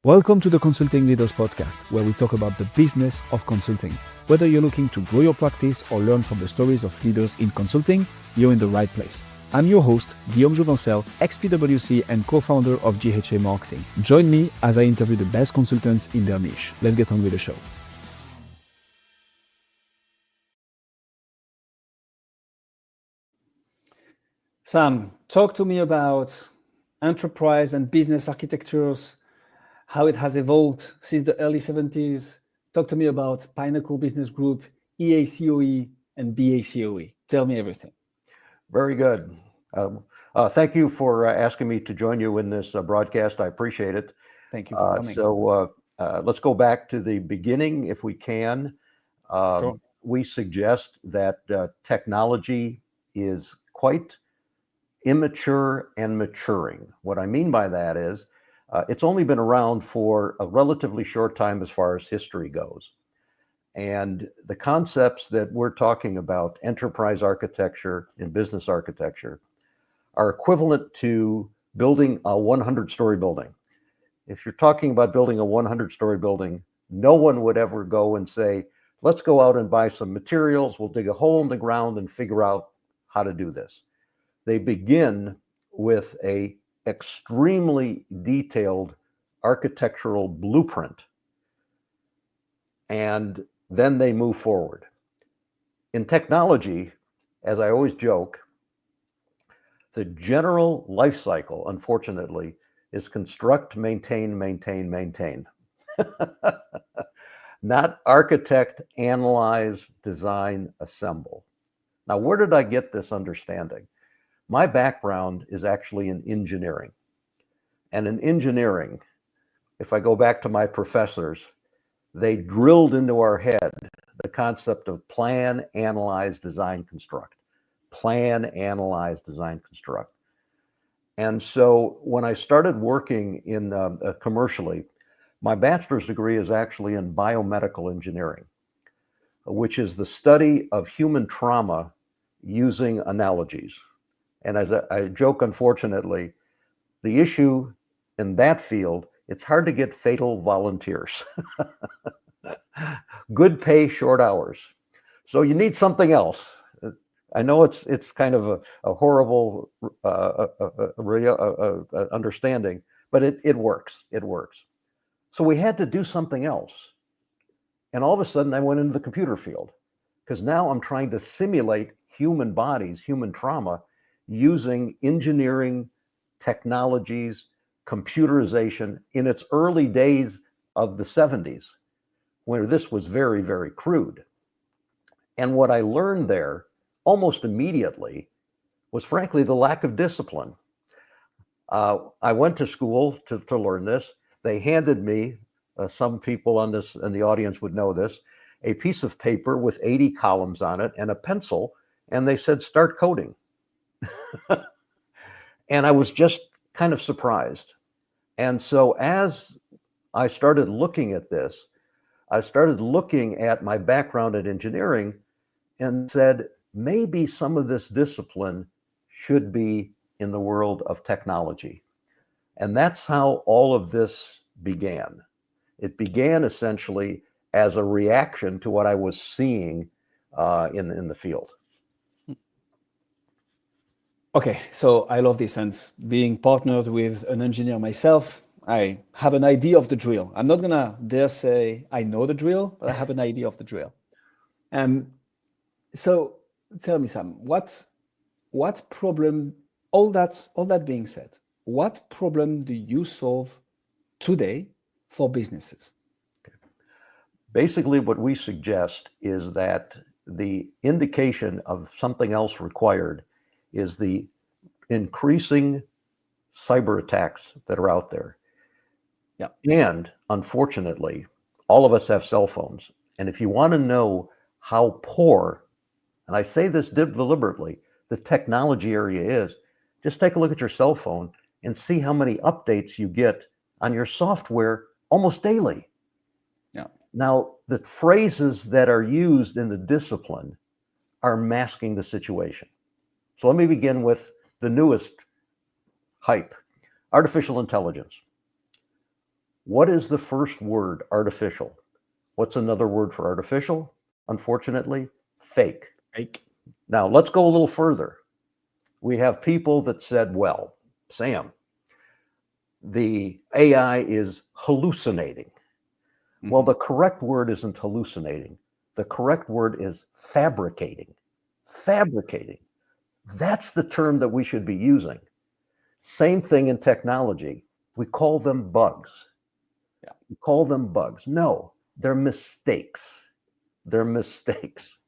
Welcome to the Consulting Leaders Podcast, where we talk about the business of consulting. Whether you're looking to grow your practice or learn from the stories of leaders in consulting, you're in the right place. I'm your host, Guillaume Jouvencel, ex-PwC and co-founder of GHA Marketing. Join me as I interview the best consultants in their niche. Let's get on with the show. Sam, talk to me about enterprise and business architectures, how it has evolved since the early 70s. Talk to me about Pinnacle Business Group, EACOE, and BACOE. Tell me everything. Very good. Thank you for asking me to join you in this broadcast. I appreciate it. Thank you for coming. Let's go back to the beginning if we can. Sure. We suggest that technology is quite immature and maturing. What I mean by that is it's only been around for a relatively short time as far as history goes. And the concepts that we're talking about, enterprise architecture and business architecture, are equivalent to building a 100-story building. If you're talking about building a 100-story building, no one would ever go and say, let's go out and buy some materials, we'll dig a hole in the ground and figure out how to do this. They begin with a extremely detailed architectural blueprint, and then they move forward. In technology, as I always joke, the general life cycle, unfortunately, is construct, maintain, maintain, maintain. Not architect, analyze, design, assemble. Now, where did I get this understanding? My background is actually in engineering. And in engineering, if I go back to my professors, they drilled into our head the concept of plan, analyze, design, construct. Plan, analyze, design, construct. And so when I started working in commercially, my bachelor's degree is actually in biomedical engineering, which is the study of human trauma using analogies. And as I joke, unfortunately, the issue in that field, it's hard to get fatal volunteers. Good pay, short hours. So you need something else. I know it's kind of a horrible understanding, but it works. It works. So we had to do something else. And all of a sudden I went into the computer field because now I'm trying to simulate human bodies, human trauma, using engineering technologies, computerization in its early days of the 70s, where this was very, very crude. And what I learned there almost immediately was, frankly, the lack of discipline. I went to school to learn this. They handed me, some people on this in the audience would know this, a piece of paper with 80 columns on it and a pencil, and they said, start coding. And I was just kind of surprised. And so as I started looking at this, I started looking at my background in engineering and said, maybe some of this discipline should be in the world of technology. And that's how all of this began. It began essentially as a reaction to what I was seeing in the field. Okay, so I love this, and being partnered with an engineer myself, I have an idea of the drill. I'm not gonna dare say I know the drill, but I have an idea of the drill. So tell me, Sam, what problem, all that being said, what problem do you solve today for businesses? Basically, what we suggest is that the indication of something else required is the increasing cyber attacks that are out there. Yeah. And unfortunately, all of us have cell phones. And if you want to know how poor, and I say this deliberately, the technology area is, just take a look at your cell phone and see how many updates you get on your software almost daily. Yeah. Now, the phrases that are used in the discipline are masking the situation. So let me begin with the newest hype, artificial intelligence. What is the first word? Artificial. What's another word for artificial? Unfortunately, fake. Fake. Now, let's go a little further. We have people that said, well, Sam, the AI is hallucinating. Mm-hmm. Well, the correct word isn't hallucinating. The correct word is fabricating. Fabricating. That's the term that we should be using. Same thing in technology. We call them bugs. Yeah. We call them bugs. No, they're mistakes. They're mistakes.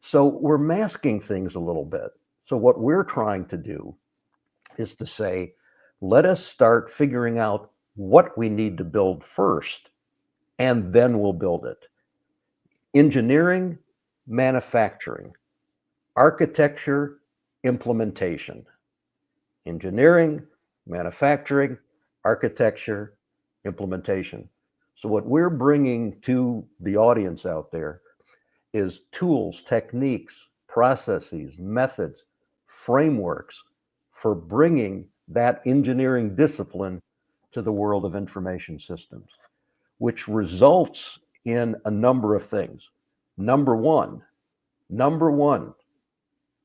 So we're masking things a little bit. So what we're trying to do is to say, let us start figuring out what we need to build first, and then we'll build it. Engineering, manufacturing, architecture, implementation. Engineering, manufacturing, architecture, implementation. So what we're bringing to the audience out there is tools, techniques, processes, methods, frameworks for bringing that engineering discipline to the world of information systems, which results in a number of things. Number one,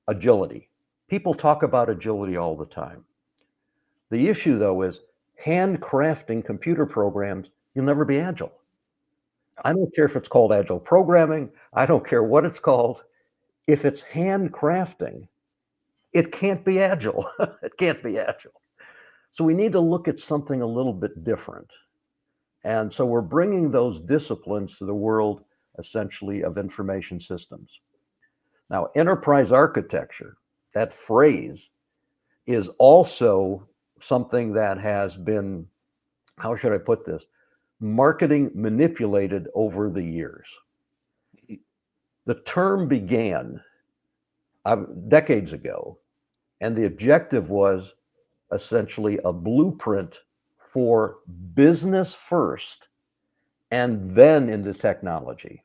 agility. People talk about agility all the time. The issue, though, is handcrafting computer programs, you'll never be agile. I don't care if it's called agile programming. I don't care what it's called. If it's handcrafting, it can't be agile. It can't be agile. So we need to look at something a little bit different. And so we're bringing those disciplines to the world, essentially, of information systems. Now, enterprise architecture, that phrase, is also something that has been, how should I put this, marketing manipulated over the years. The term began decades ago, and the objective was essentially a blueprint for business first and then into technology.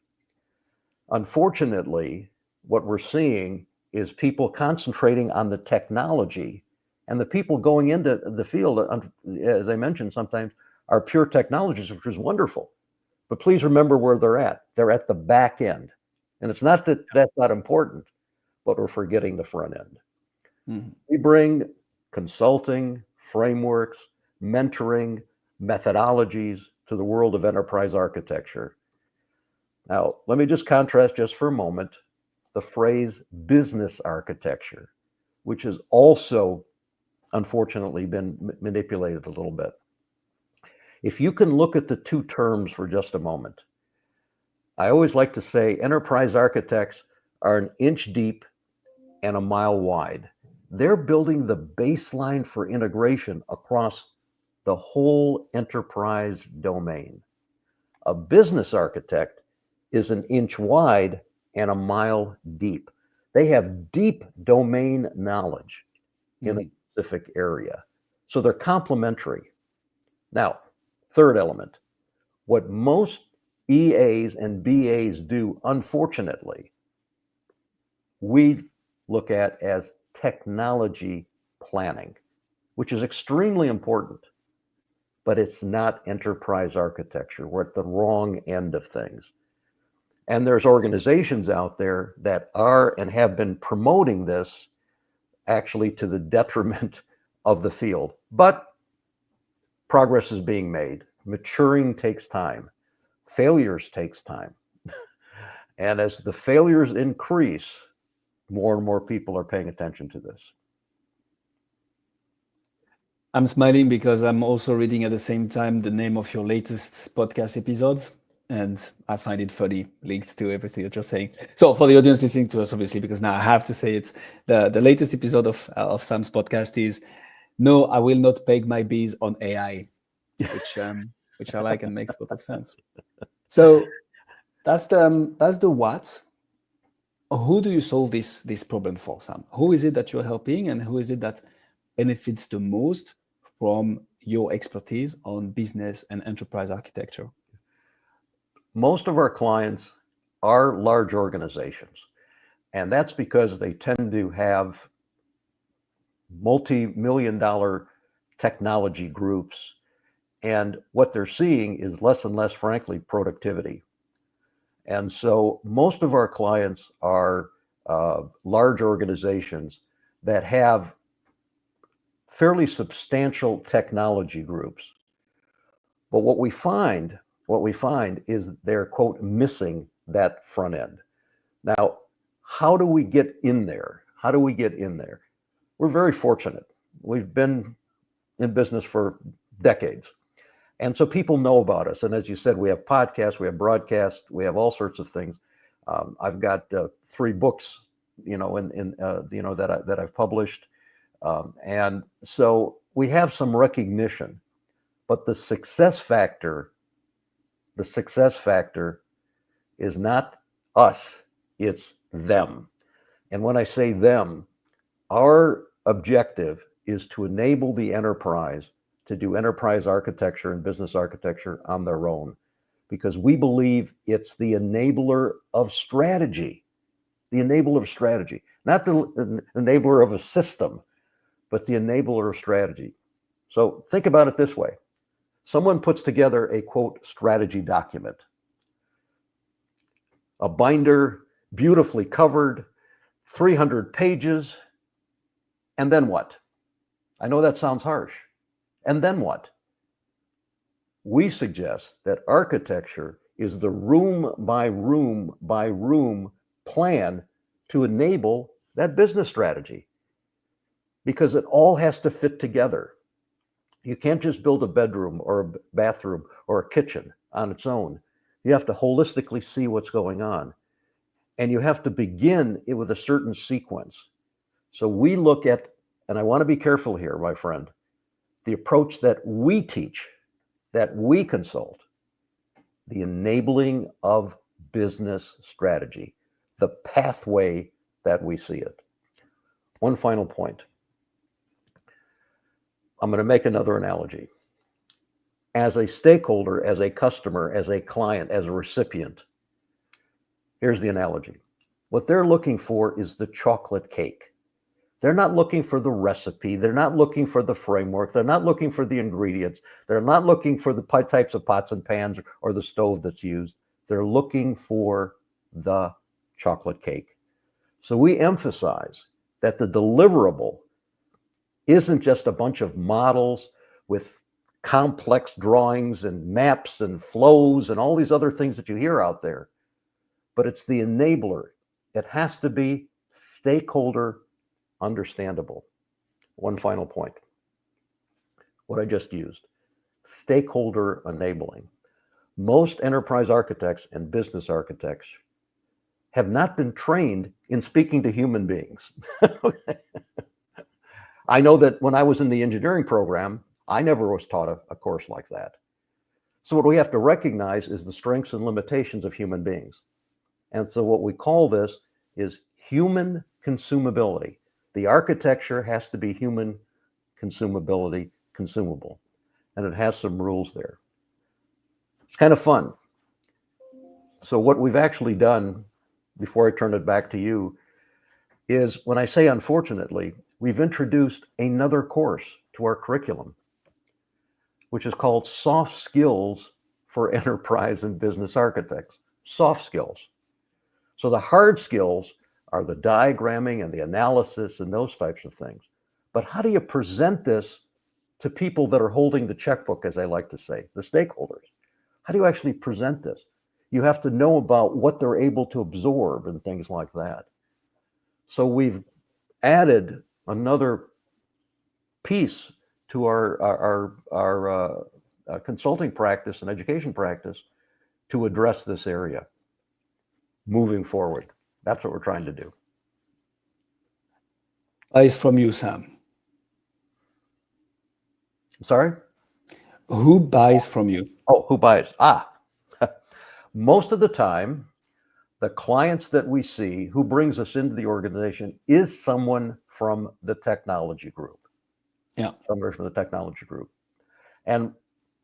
Unfortunately, what we're seeing is people concentrating on the technology, and the people going into the field, as I mentioned, sometimes are pure technologists, which is wonderful. But please remember where they're at. They're at the back end. And it's not that that's not important, but we're forgetting the front end. Mm-hmm. We bring consulting, frameworks, mentoring, methodologies to the world of enterprise architecture. Now, let me just contrast just for a moment the phrase business architecture, which has also, unfortunately, been manipulated a little bit. If you can look at the two terms for just a moment, I always like to say enterprise architects are an inch deep and a mile wide. They're building the baseline for integration across the whole enterprise domain. A business architect is an inch wide and a mile deep. They have deep domain knowledge in a specific area. So they're complementary. Now, third element, what most EAs and BAs do, unfortunately, we look at as technology planning, which is extremely important, but it's not enterprise architecture. We're at the wrong end of things. And there's organizations out there that are and have been promoting this actually to the detriment of the field. But progress is being made. Maturing takes time. Failures takes time. And as the failures increase, more and more people are paying attention to this. I'm smiling because I'm also reading at the same time the name of your latest podcast episodes, and I find it funny, linked to everything that you're saying. So for the audience listening to us, obviously, because now I have to say it's the latest episode of Sam's podcast is, no, I will not peg my bees on AI, which I like and makes a lot of sense. So that's the what. Who do you solve this problem for, Sam? Who is it that you're helping, and who is it that benefits the most from your expertise on business and enterprise architecture? Most of our clients are large organizations, and that's because they tend to have multi-million-dollar technology groups And what they're seeing is less and less, frankly, productivity. And so most of our clients are large organizations that have fairly substantial technology groups. But what we find is they're, quote, missing that front end. Now, how do we get in there? How do we get in there? We're very fortunate. We've been in business for decades. And so people know about us. And as you said, we have podcasts, we have broadcasts, we have all sorts of things. I've got 3 books, that I've published. And so we have some recognition, but the success factor is not us, it's them. And when I say them, our objective is to enable the enterprise to do enterprise architecture and business architecture on their own, because we believe it's the enabler of strategy, not the enabler of a system, but the enabler of strategy. So think about it this way. Someone puts together a, quote, strategy document, a binder, beautifully covered, 300 pages, and then what? I know that sounds harsh. And then what? We suggest that architecture is the room by room plan to enable that business strategy, because it all has to fit together. You can't just build a bedroom or a bathroom or a kitchen on its own. You have to holistically see what's going on. And you have to begin it with a certain sequence. So we look at, and I want to be careful here, my friend, the approach that we teach, that we consult, the enabling of business strategy, the pathway that we see it. One final point. I'm going to make another analogy. As a stakeholder, as a customer, as a client, as a recipient, here's the analogy. What they're looking for is the chocolate cake. They're not looking for the recipe. They're not looking for the framework. They're not looking for the ingredients. They're not looking for the types of pots and pans or the stove that's used. They're looking for the chocolate cake. So we emphasize that the deliverable isn't just a bunch of models with complex drawings and maps and flows and all these other things that you hear out there, but it's the enabler. It has to be stakeholder understandable. One final point. What I just used, stakeholder enabling. Most enterprise architects and business architects have not been trained in speaking to human beings. I know that when I was in the engineering program, I never was taught a course like that. So what we have to recognize is the strengths and limitations of human beings. And so what we call this is human consumability. The architecture has to be human consumable, and it has some rules there. It's kind of fun. So what we've actually done, before I turn it back to you, is when I say unfortunately, we've introduced another course to our curriculum, which is called Soft Skills for Enterprise and Business Architects. Soft skills. So the hard skills are the diagramming and the analysis and those types of things. But how do you present this to people that are holding the checkbook, as I like to say, the stakeholders? How do you actually present this? You have to know about what they're able to absorb and things like that. So we've added another piece to our consulting practice and education practice to address this area moving forward. That's what we're trying to do. Buys from you, Sam. Sorry? Who buys from you? Oh, who buys? Most of the time, the clients that we see who brings us into the organization is someone from the technology group. Yeah. Somebody from the technology group. And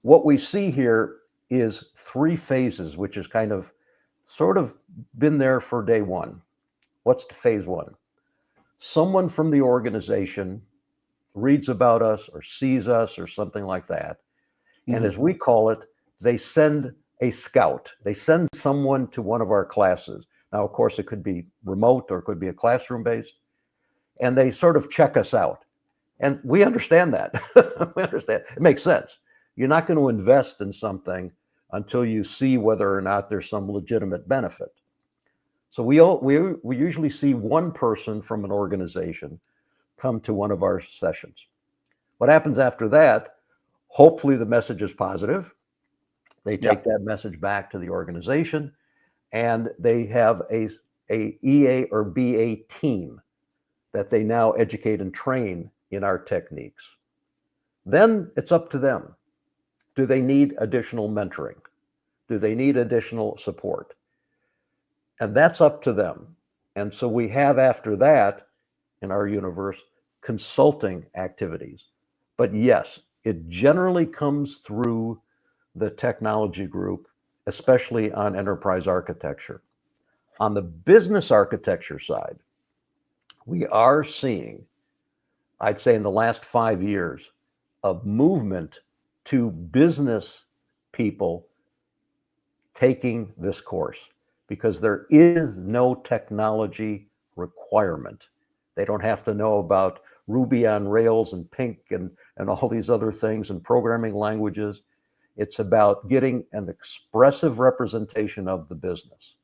what we see here is 3 phases, which is kind of sort of been there for day one. What's phase 1? Someone from the organization reads about us or sees us or something like that, And as we call it, they send a scout. They send someone to one of our classes. Now, of course, it could be remote or it could be a classroom based. And they sort of check us out. And we understand that. We understand. It makes sense. You're not going to invest in something until you see whether or not there's some legitimate benefit. So we usually see one person from an organization come to one of our sessions. What happens after that, hopefully the message is positive. They take that message back to the organization, and they have a EA or BA team that they now educate and train in our techniques. Then it's up to them. Do they need additional mentoring? Do they need additional support? And that's up to them. And so we have, after that, in our universe, consulting activities. But yes, it generally comes through the technology group, especially on enterprise architecture. On the business architecture side, we are seeing, I'd say in the last 5 years, a movement to business people taking this course, because there is no technology requirement. They don't have to know about Ruby on Rails and Pink and all these other things and programming languages. It's about getting an expressive representation of the business.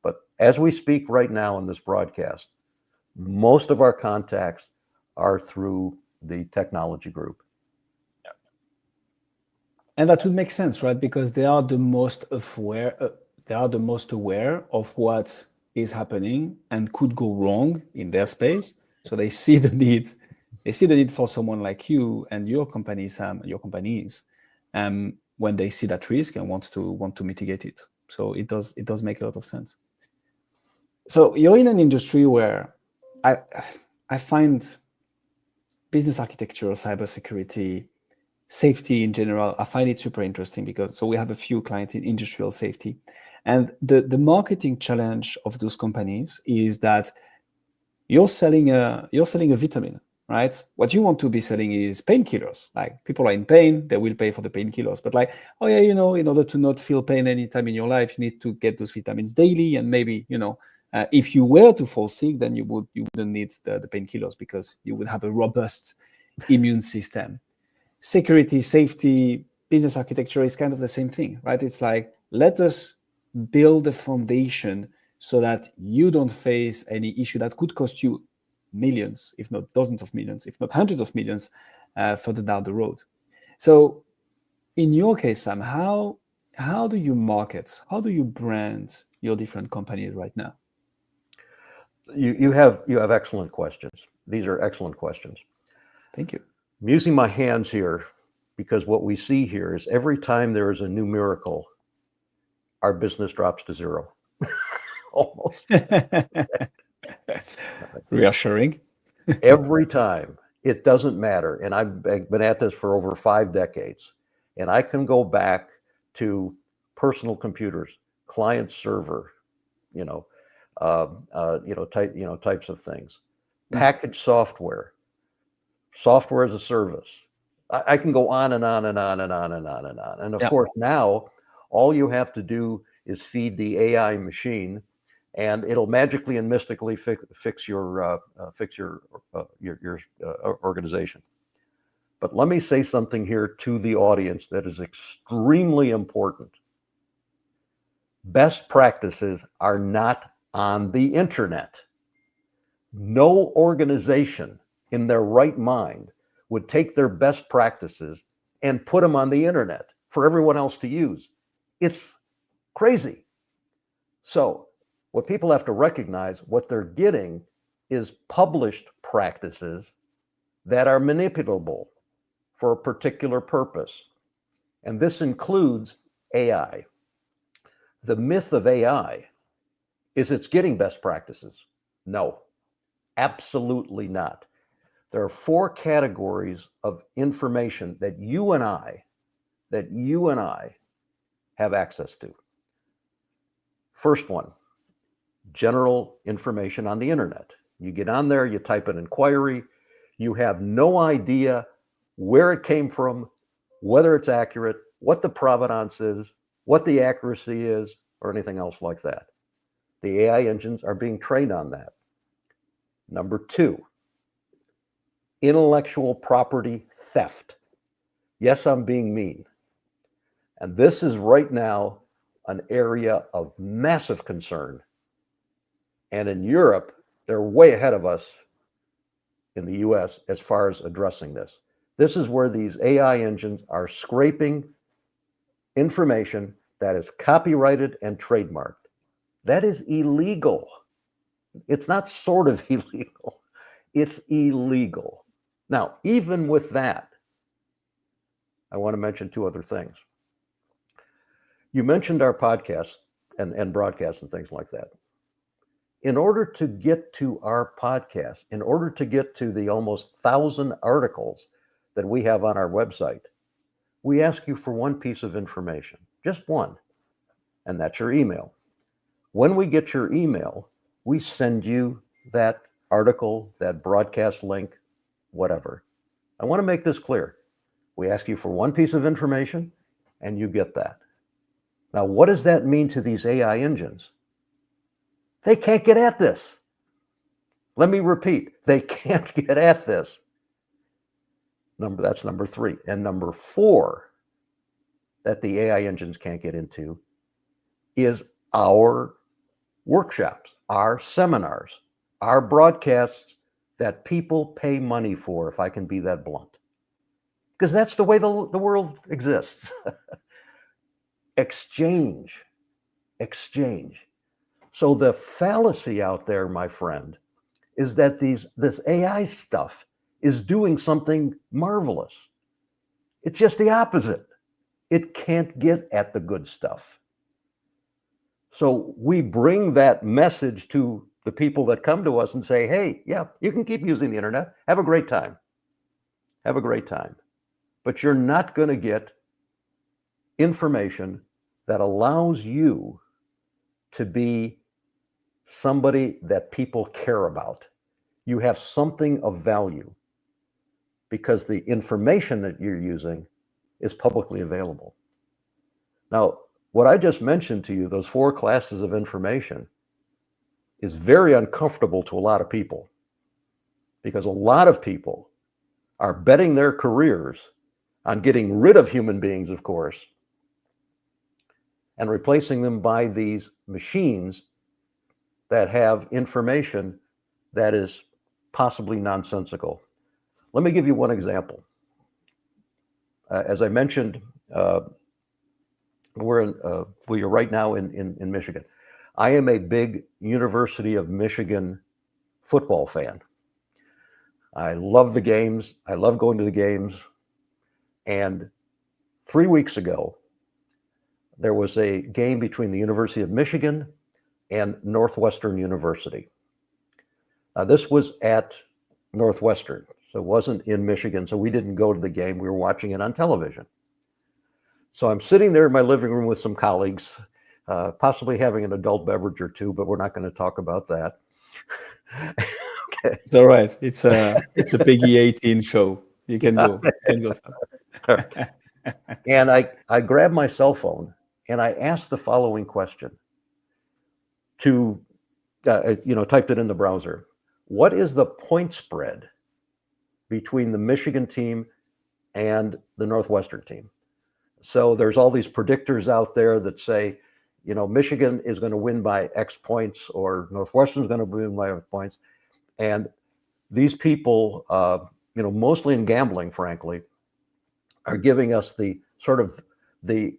But as we speak right now in this broadcast, most of our contacts are through the technology group. And that would make sense, right? Because they are the most aware. They are the most aware of what is happening and could go wrong in their space. So they see the need. They see the need for someone like you and your company, Sam, your companies, when they see that risk and want to mitigate it. So it does make a lot of sense. So you're in an industry where I find business architecture, cybersecurity, safety in general, I find it super interesting because we have a few clients in industrial safety, and the marketing challenge of those companies is that you're selling a vitamin, right? What you want to be selling is painkillers. Like, people are in pain, they will pay for the painkillers, but like, oh yeah, in order to not feel pain anytime in your life, you need to get those vitamins daily, and maybe if you were to fall sick, then you wouldn't need the painkillers because you would have a robust immune system. Security, safety, business architecture is kind of the same thing, right? It's like, let us build a foundation so that you don't face any issue that could cost you millions, if not dozens of millions, if not hundreds of millions further down the road. So in your case, Sam, how do you market? How do you brand your different companies right now? You have excellent questions. These are excellent questions. Thank you. I'm using my hands here because what we see here is every time there is a new miracle, our business drops to zero. Almost. Reassuring. Every time. It doesn't matter. And I've been at this for over 5 decades. And I can go back to personal computers, client server, types of things, packaged software as a service. I can go on and on and on and on and on and on. And of course, now all you have to do is feed the AI machine, and it'll magically and mystically fix your organization. But let me say something here to the audience that is extremely important. Best practices are not on the internet. No organization in their right mind would take their best practices and put them on the internet for everyone else to use. It's crazy. So what people have to recognize, what they're getting is published practices that are manipulable for a particular purpose. And this includes AI. The myth of AI is it's getting best practices. No, absolutely not. There are 4 categories of information that you and I have access to. First one, general information on the internet. You get on there, you type an inquiry, you have no idea where it came from, whether it's accurate, what the provenance is, what the accuracy is, or anything else like that. The AI engines are being trained on that. Number two, intellectual property theft. Yes, I'm being mean. And this is right now an area of massive concern. And in Europe, they're way ahead of us in the US as far as addressing this. This is where these AI engines are scraping information that is copyrighted and trademarked. That is illegal. It's not sort of illegal. It's illegal. Now, even with that, I want to mention two other things. You mentioned our podcast and broadcasts and things like that. In order to get to our podcast, in order to get to the almost 1,000 articles that we have on our website, we ask you for one piece of information, just one, and that's your email. When we get your email, we send you that article, that broadcast link, whatever. I want to make this clear. We ask you for one piece of information, and you get that. Now, what does that mean to these AI engines? They can't get at this. Let me repeat, they can't get at this. That's number three. And number four, that the AI engines can't get into is our workshops, our seminars, our broadcasts that people pay money for, if I can be that blunt. Because that's the way the world exists. Exchange. So the fallacy out there, my friend, is that this AI stuff is doing something marvelous. It's just the opposite. It can't get at the good stuff. So we bring that message to the people that come to us and say, hey, yeah, you can keep using the internet. Have a great time. Have a great time. But you're not going to get information that allows you to be somebody that people care about. You have something of value because the information that you're using is publicly available. Now, what I just mentioned to you, those 4 classes of information, is very uncomfortable to a lot of people because a lot of people are betting their careers on getting rid of human beings, of course, and replacing them by these machines that have information that is possibly nonsensical. Let me give you one example. As I mentioned, we are right now in Michigan. I am a big University of Michigan football fan. I love the games. I love going to the games. And 3 weeks ago, there was a game between the University of Michigan and Northwestern University. This was at Northwestern, so it wasn't in Michigan, so we didn't go to the game. We were watching it on television. So I'm sitting there in my living room with some colleagues, possibly having an adult beverage or two, but we're not going to talk about that. Okay. It's all right. It's a Peggy 18 show. You can go. And I grabbed my cell phone and I asked the following question to, typed it in the browser. What is the point spread between the Michigan team and the Northwestern team? So there's all these predictors out there that say, Michigan is going to win by X points or Northwestern is going to win by X points. And these people, mostly in gambling, frankly, are giving us the sort of the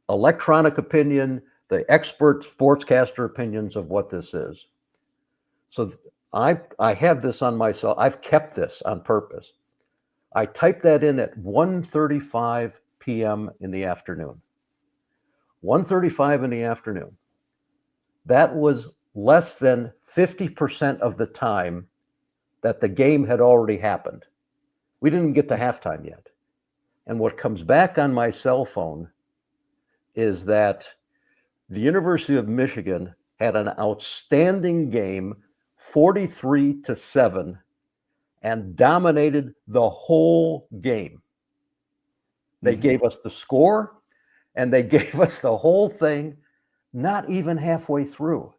electronic opinion, the expert sportscaster opinions of what this is. So I have this on myself. I've kept this on purpose. I typed that in at 1:35 p.m. in the afternoon. 1:35 in the afternoon. That was less than 50% of the time that the game had already happened. We didn't get to halftime yet. And what comes back on my cell phone is that the University of Michigan had an outstanding game, 43-7, and dominated the whole game. They gave us the score, and they gave us the whole thing, not even halfway through.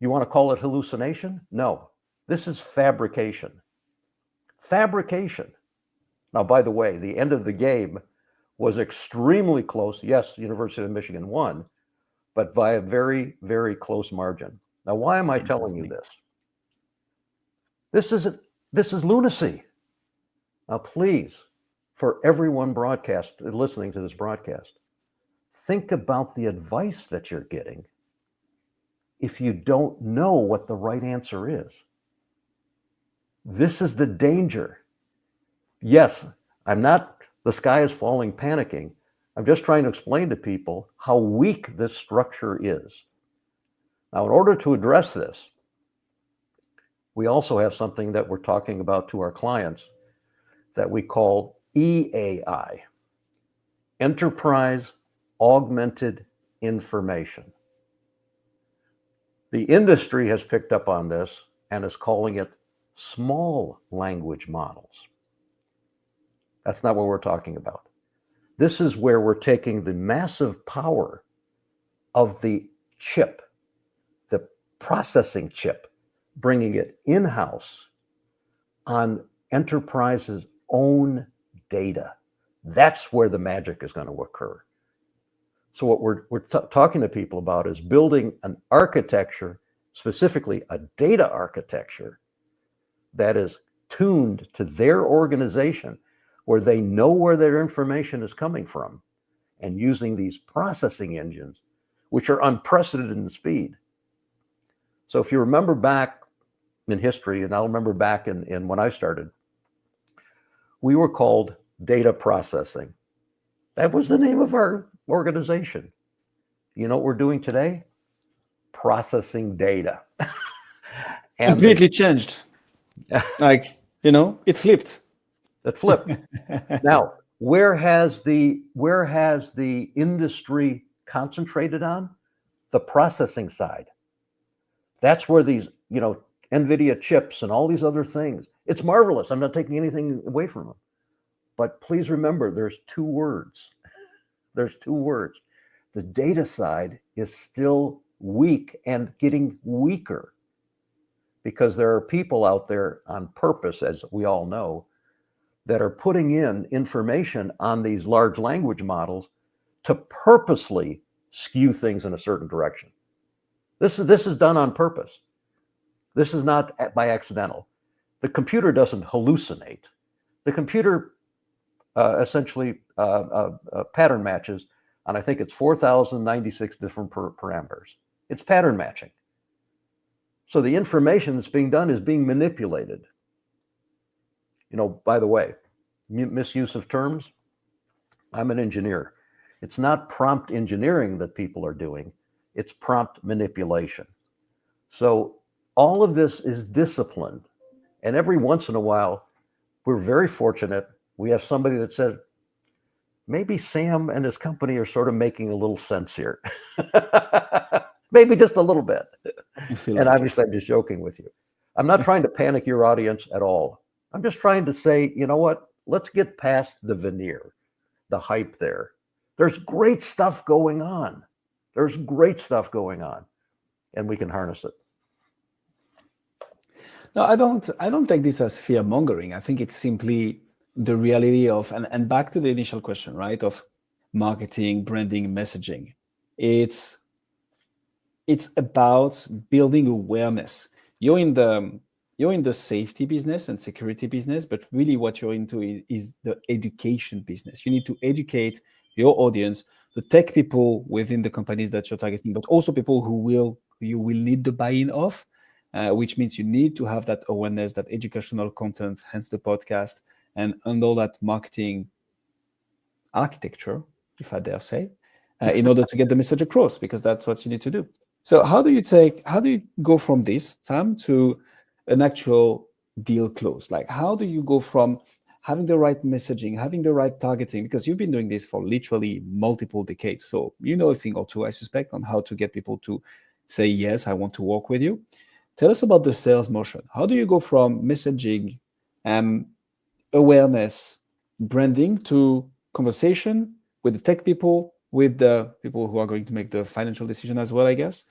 You want to call it hallucination? No, this is fabrication. Fabrication. Now, by the way, the end of the game was extremely close. Yes, University of Michigan won, but by a very, very close margin. Now, why am I telling you this? This is lunacy. Now, please, for everyone listening to this broadcast, think about the advice that you're getting if you don't know what the right answer is. This is the danger. Yes, I'm not the sky is falling panicking. I'm just trying to explain to people how weak this structure is. Now, in order to address this, we also have something that we're talking about to our clients that we call EAI, Enterprise Augmented Information. The industry has picked up on this and is calling it small language models. That's not what we're talking about. This is where we're taking the massive power of the chip, the processing chip, bringing it in-house on enterprise's own data. That's where the magic is going to occur. So what we're talking to people about is building an architecture, specifically a data architecture, that is tuned to their organization, where they know where their information is coming from, and using these processing engines, which are unprecedented in speed. So if you remember back in history, and I'll remember back in when I started, we were called data processing. That was the name of our organization. You know what we're doing today? Processing data. And completely changed. Like, it flipped. It flipped. Now, where has the industry concentrated on? The processing side. That's where these, NVIDIA chips and all these other things. It's marvelous. I'm not taking anything away from them. But please remember, there's two words. There's two words. The data side is still weak and getting weaker because there are people out there on purpose, as we all know, that are putting in information on these large language models to purposely skew things in a certain direction. This is done on purpose. This is not by accidental. The computer doesn't hallucinate. The computer essentially pattern matches, and I think it's 4,096 different parameters. It's pattern matching. So the information that's being done is being manipulated. By the way, misuse of terms, I'm an engineer. It's not prompt engineering that people are doing, it's prompt manipulation. So all of this is disciplined. And every once in a while, we're very fortunate. We have somebody that says, maybe Sam and his company are sort of making a little sense here. Maybe just a little bit. And obviously, I'm just joking with you. I'm not trying to panic your audience at all. I'm just trying to say, you know what? Let's get past the veneer, the hype there. There's great stuff going on. There's great stuff going on, and we can harness it. No, I don't take this as fear mongering. I think it's simply the reality of, and back to the initial question, right? Of marketing, branding, messaging. It's about building awareness. You're in the safety business and security business, but really what you're into is the education business. You need to educate your audience, the tech people within the companies that you're targeting, but also people who you will need the buy-in of, which means you need to have that awareness, that educational content, hence the podcast, and all that marketing architecture, if I dare say, in order to get the message across, because that's what you need to do. So how do you go from this, Sam, to an actual deal close? Like, how do you go from having the right messaging, having the right targeting, because you've been doing this for literally multiple decades. So you know a thing or two, I suspect, on how to get people to say, yes, I want to work with you. Tell us about the sales motion. How do you go from messaging, awareness, branding to conversation with the tech people, with the people who are going to make the financial decision as well, I guess.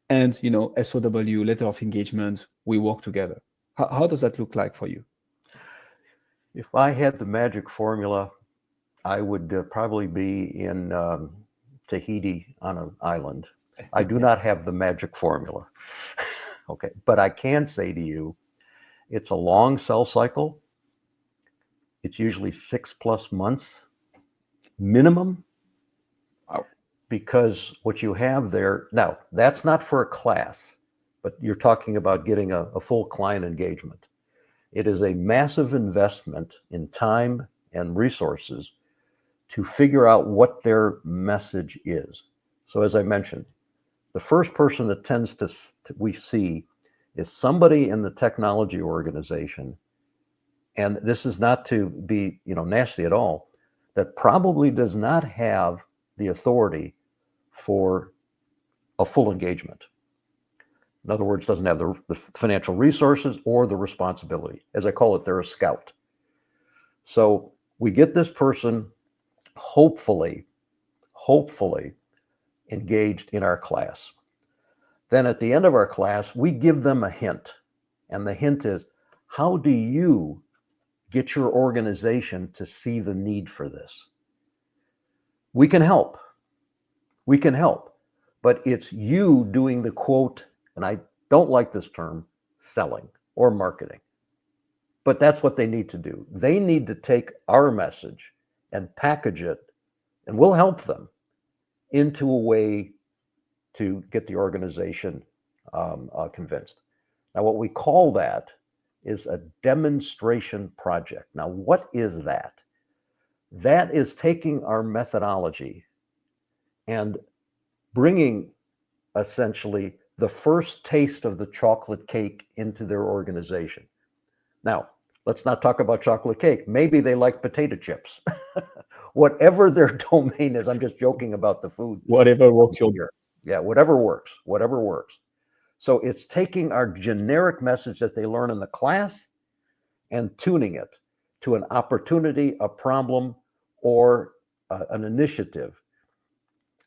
And, SOW, letter of engagement, we work together. How does that look like for you? If I had the magic formula, I would probably be in Tahiti on an island. I do not have the magic formula. Okay, but I can say to you, it's a long sell cycle. It's usually 6+ months minimum. Wow. Because what you have there, now that's not for a class, but you're talking about getting a full client engagement. It is a massive investment in time and resources to figure out what their message is. So as I mentioned, the first person that tends to we see is somebody in the technology organization, and this is not to be nasty at all, that probably does not have the authority for a full engagement. In other words, doesn't have the financial resources or the responsibility. As I call it, they're a scout. So we get this person hopefully engaged in our class. Then at the end of our class, we give them a hint. And the hint is, how do you get your organization to see the need for this? We can help. We can help. But it's you doing the quote, and I don't like this term, selling or marketing. But that's what they need to do. They need to take our message and package it, and we'll help them into a way to get the organization convinced. Now, what we call that is a demonstration project. Now, what is that? That is taking our methodology and bringing essentially the first taste of the chocolate cake into their organization. Now, let's not talk about chocolate cake. Maybe they like potato chips. Whatever their domain is, I'm just joking about the food. Whatever works. Yeah, whatever works. So it's taking our generic message that they learn in the class and tuning it to an opportunity, a problem, or an initiative.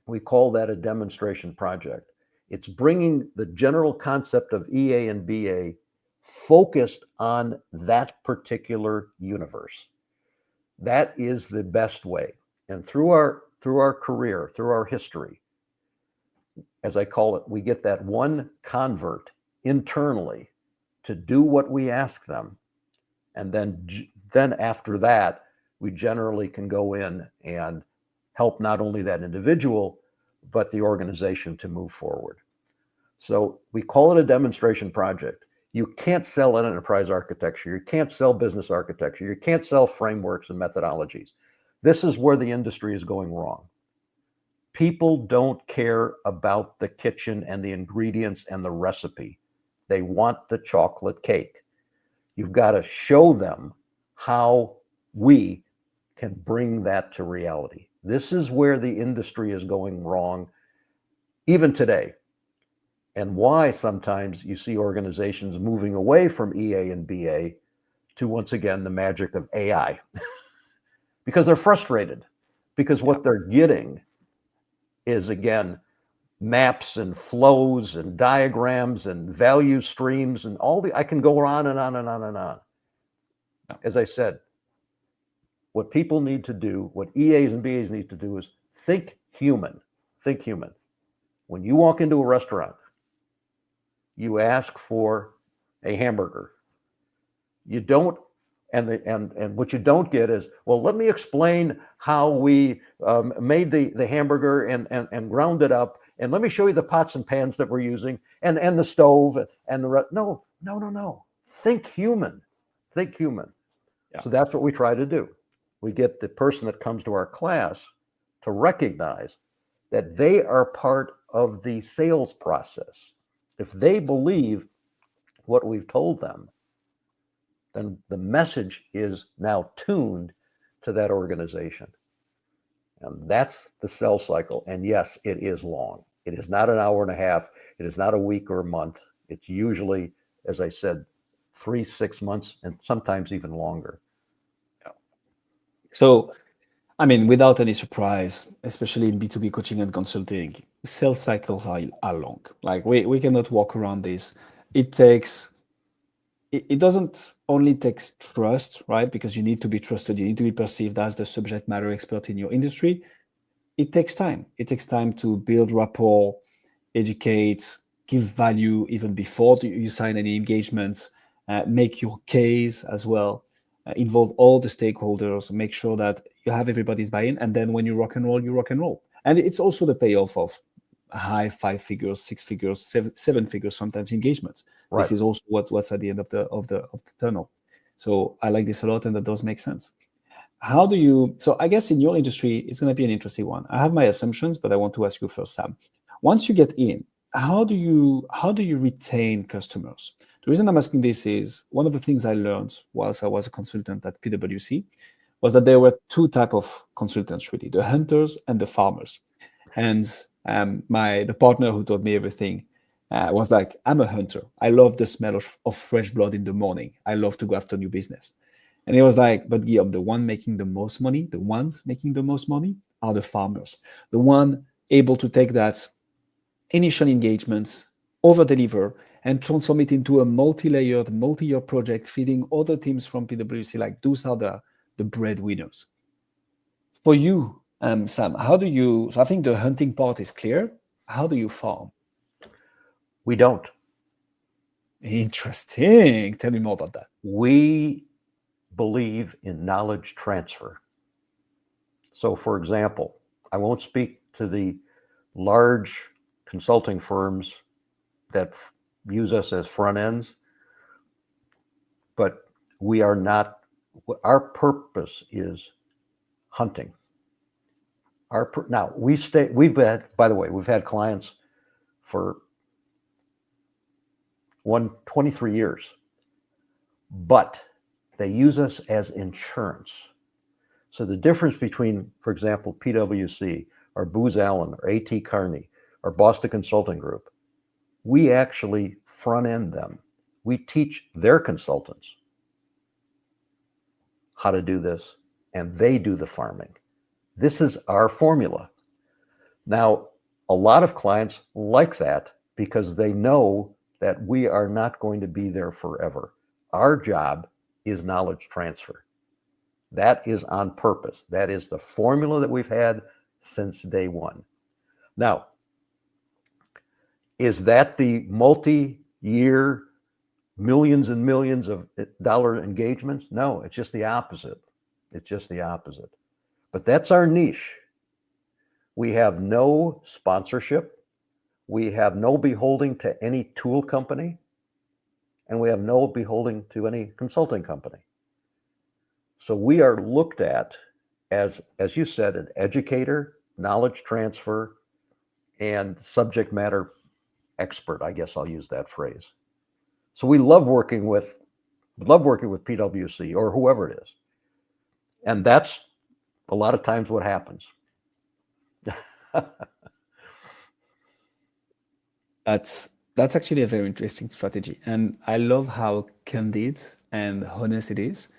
We call that a demonstration project. It's bringing the general concept of EA and BA focused on that particular universe. That is the best way. And through our career, through our history, as I call it, we get that one convert internally to do what we ask them. And then after that, we generally can go in and help not only that individual, but the organization to move forward. So we call it a demonstration project. You can't sell an enterprise architecture. You can't sell business architecture. You can't sell frameworks and methodologies. This is where the industry is going wrong. People don't care about the kitchen and the ingredients and the recipe. They want the chocolate cake. You've got to show them how we can bring that to reality. This is where the industry is going wrong, even today. And why sometimes you see organizations moving away from EA and BA to, once again, the magic of AI. Because they're frustrated. Because what they're getting is, again, maps and flows and diagrams and value streams and I can go on and on and on and on. As I said, what people need to do, what EAs and BAs need to do is think human. Think human. When you walk into a restaurant, you ask for a hamburger. You don't, and what you don't get is, well, let me explain how we made the hamburger and ground it up, and let me show you the pots and pans that we're using, and the stove and the rest. No. Think human. Think human. Yeah. So that's what we try to do. We get the person that comes to our class to recognize that they are part of the sales process. If they believe what we've told them, then the message is now tuned to that organization. And that's the sales cycle. And yes, it is long. It is not an hour and a half. It is not a week or a month. It's usually, as I said, 3-6 months, and sometimes even longer. So I mean, without any surprise, especially in B2B coaching and consulting, sales cycles are long. Like we cannot walk around this. It doesn't only takes trust, right? Because you need to be trusted, you need to be perceived as the subject matter expert in your industry. It takes time. It takes time to build rapport, educate, give value even before you sign any engagements, make your case as well, involve all the stakeholders, make sure that you have everybody's buy-in, and then when you rock and roll, you rock and roll. And it's also the payoff of high 5 figures, 6 figures, seven figures, sometimes engagements. Right. This is also what's at the end of the tunnel. So I like this a lot, and that does make sense. How do you? So I guess in your industry, it's going to be an interesting one. I have my assumptions, but I want to ask you first, Sam. Once you get in, how do you retain customers? The reason I'm asking this is one of the things I learned whilst I was a consultant at PwC was that there were two types of consultants, really: the hunters and the farmers. And the partner who taught me everything was like, I'm a hunter. I love the smell of fresh blood in the morning. I love to go after new business. And he was like, but Guillaume, the ones making the most money are the farmers. The one able to take that initial engagements, over-deliver, and transform it into a multi-layered, multi-year project, feeding other teams from PwC. Like those are the breadwinners. For you, Sam, how do you, so I think the hunting part is clear. How do you farm? We don't. Interesting. Tell me more about that. We believe in knowledge transfer. So, for example, I won't speak to the large consulting firms that use us as front ends, but we are not, our purpose is hunting. Now, we've had clients for 23 years, but they use us as insurance. So the difference between, for example, PwC or Booz Allen or A.T. Kearney or Boston Consulting Group, we actually front end them. We teach their consultants how to do this, and they do the farming. This is our formula. Now, a lot of clients like that because they know that we are not going to be there forever. Our job is knowledge transfer. That is on purpose. That is the formula that we've had since day one. Now, is that the multi-year millions and millions of dollar engagements? No, it's just the opposite. It's just the opposite. But that's our niche. We have no sponsorship. We have no beholding to any tool company. And we have no beholding to any consulting company. So we are looked at as you said, an educator, knowledge transfer, and subject matter expert. I guess I'll use that phrase. So we love working with PwC or whoever it is. And that's a lot of times what happens. That's actually a very interesting strategy. And I love how candid and honest it is.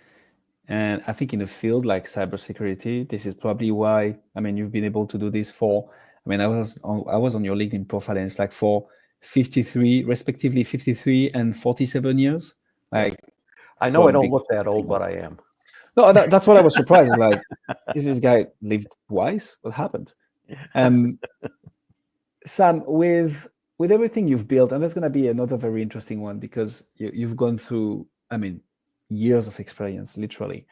And I think in a field like cybersecurity, this is probably why, I mean, you've been able to do this for, I mean, I was on your LinkedIn profile and it's like for 53, respectively 53 and 47 years. Like, I know I don't look that old, but I am. No, that's what I was surprised. Like, is this guy lived twice? What happened? Sam, with everything you've built, and that's going to be another very interesting one because you've gone through, I mean, years of experience, literally.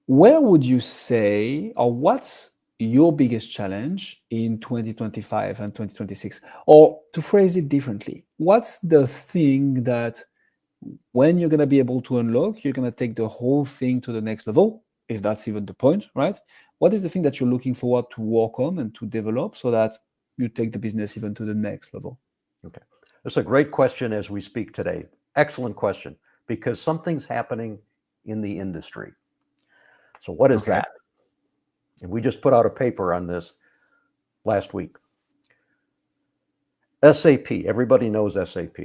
Where would you say, or what's your biggest challenge in 2025 and 2026? Or to phrase it differently, what's the thing that when you're going to be able to unlock, you're going to take the whole thing to the next level, if that's even the point, right? What is the thing that you're looking forward to work on and to develop so that you take the business even to the next level? Okay. That's a great question as we speak today. Excellent question, because something's happening in the industry. So what is that? And we just put out a paper on this last week. SAP, everybody knows SAP,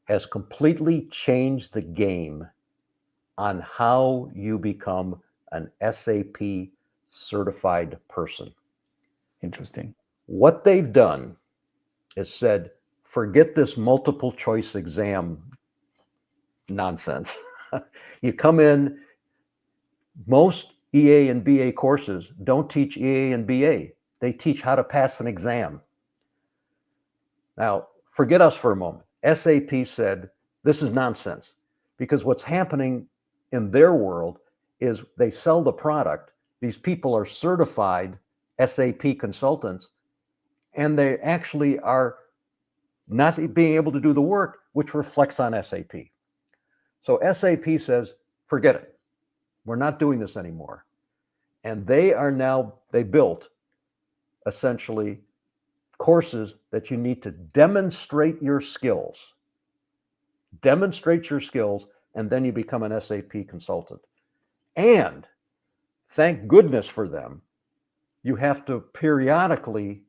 has completely changed the game on how you become an SAP certified person. Interesting. What they've done is said, forget this multiple choice exam nonsense. You come in, most EA and BA courses don't teach EA and BA. They teach how to pass an exam. Now, forget us for a moment. SAP said, this is nonsense, because what's happening in their world is they sell the product. These people are certified SAP consultants, and they actually are not being able to do the work, which reflects on SAP. So SAP says, forget it. We're not doing this anymore. And they built essentially courses that you need to demonstrate your skills. Demonstrate your skills, and then you become an SAP consultant. And thank goodness for them, you have to periodically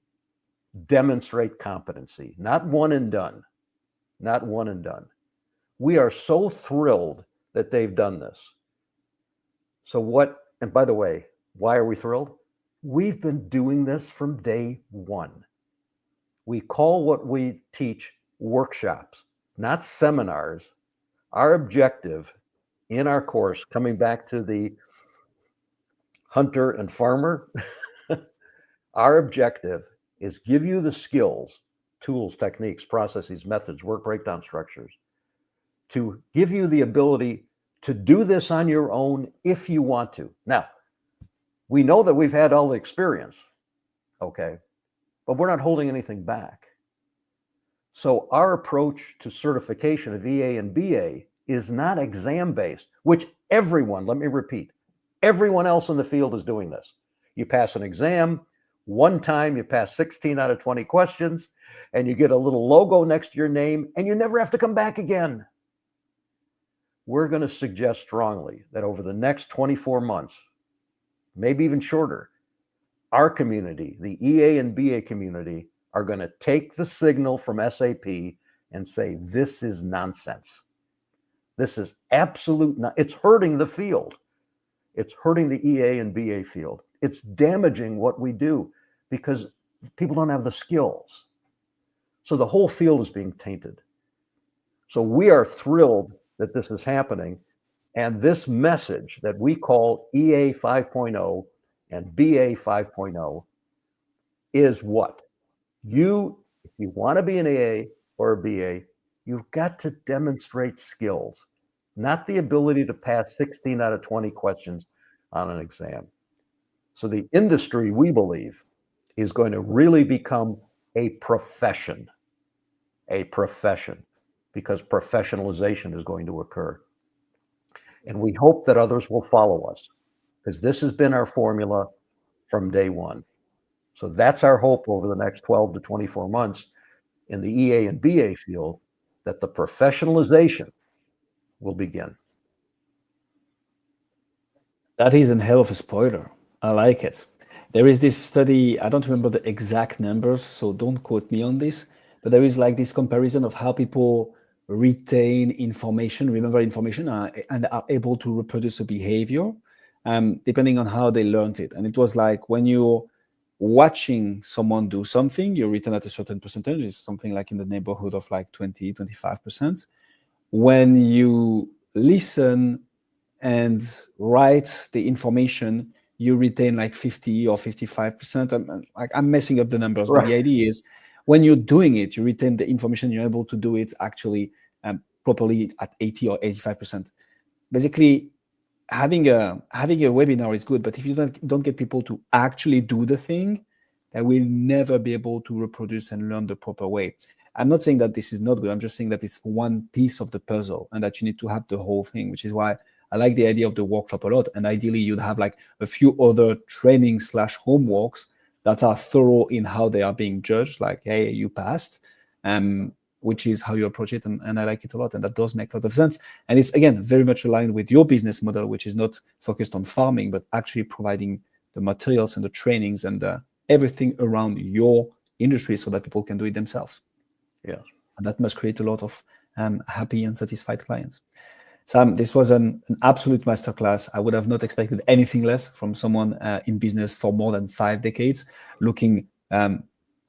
demonstrate competency, not one and done. Not one and done. We are so thrilled that they've done this. So and by the way, why are we thrilled? We've been doing this from day one. We call what we teach workshops, not seminars. Our objective in our course, coming back to the hunter and farmer, our objective is give you the skills, tools, techniques, processes, methods, work breakdown structures, to give you the ability to do this on your own if you want to. Now, we know that we've had all the experience, okay, but we're not holding anything back. So our approach to certification of EA and BA is not exam-based, which everyone, let me repeat, everyone else in the field is doing this. You pass an exam, one time you pass 16 out of 20 questions, and you get a little logo next to your name, and you never have to come back again. We're going to suggest strongly that over the next 24 months, maybe even shorter, our community, the EA and BA community, are going to take the signal from SAP and say, this is nonsense. This is it's hurting the field. It's hurting the EA and BA field. It's damaging what we do because people don't have the skills. So the whole field is being tainted. So we are thrilled that this is happening. And this message that we call EA 5.0 and BA 5.0 is what? If you want to be an EA or a BA, you've got to demonstrate skills, not the ability to pass 16 out of 20 questions on an exam. So the industry, we believe, is going to really become a profession, because professionalization is going to occur. And we hope that others will follow us, because this has been our formula from day one. So that's our hope over the next 12 to 24 months in the EA and BA field, that the professionalization will begin. That is a hell of a spoiler. I like it. There is this study, I don't remember the exact numbers, so don't quote me on this, but there is like this comparison of how people retain information, remember information, and are able to reproduce a behavior depending on how they learned it. And it was like when you're watching someone do something, you retain at a certain percentage, it's something like in the neighborhood of like 20, 25%. When you listen and write the information, you retain like 50 or 55%. I'm messing up the numbers, right. But the idea is when you're doing it, you retain the information, you're able to do it actually properly at 80 or 85%. Basically, having a webinar is good, but if you don't get people to actually do the thing, they will never be able to reproduce and learn the proper way. I'm not saying that this is not good. I'm just saying that it's one piece of the puzzle and that you need to have the whole thing, which is why I like the idea of the workshop a lot. And ideally, you'd have like a few other training / homeworks that are thorough in how they are being judged, like, hey, you passed, which is how you approach it. And I like it a lot. And that does make a lot of sense. And it's, again, very much aligned with your business model, which is not focused on farming, but actually providing the materials and the trainings and everything around your industry so that people can do it themselves. Yes. And that must create a lot of happy and satisfied clients. Sam, this was an absolute masterclass. I would have not expected anything less from someone in business for more than 5 decades, looking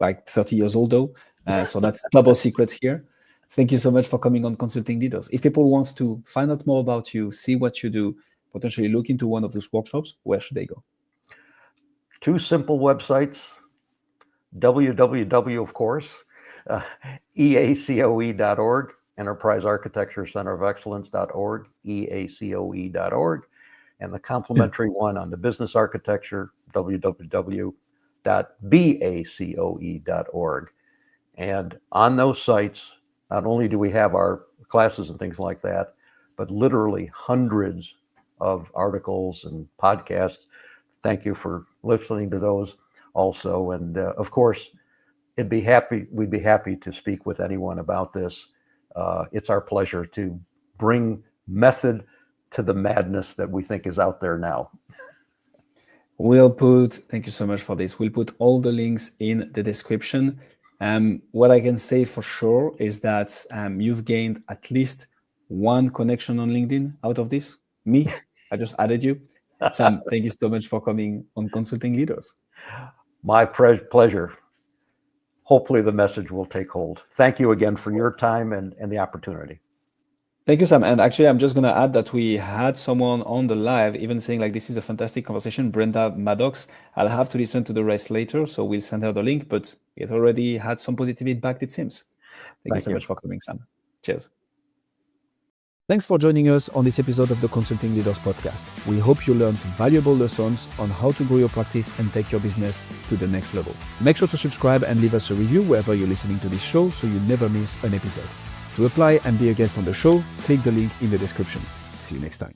like 30 years old though. So that's double secrets here. Thank you so much for coming on Consulting Leaders. If people want to find out more about you, see what you do, potentially look into one of those workshops, where should they go? 2 simple websites, www, of course, EACOE.org, Enterprise Architecture Center of Excellence.org, EACOE.org, and the complimentary one on the business architecture, www.BACOE.org. And on those sites, not only do we have our classes and things like that, but literally hundreds of articles and podcasts. Thank you for listening to those also. And of course, we'd be happy to speak with anyone about this. It's our pleasure to bring method to the madness that we think is out there now. Thank you so much for this. We'll put all the links in the description. What I can say for sure is that you've gained at least 1 connection on LinkedIn out of this. Me, I just added you. Sam, thank you so much for coming on Consulting Leaders. My pleasure. Hopefully the message will take hold. Thank you again for your time and the opportunity. Thank you, Sam. And actually, I'm just going to add that we had someone on the live even saying like, this is a fantastic conversation, Brenda Maddox. I'll have to listen to the rest later, so we'll send her the link, but it already had some positive impact, it seems. Thank you so much for coming, Sam. Cheers. Thanks for joining us on this episode of the Consulting Leaders Podcast. We hope you learned valuable lessons on how to grow your practice and take your business to the next level. Make sure to subscribe and leave us a review wherever you're listening to this show so you never miss an episode. To apply and be a guest on the show, click the link in the description. See you next time.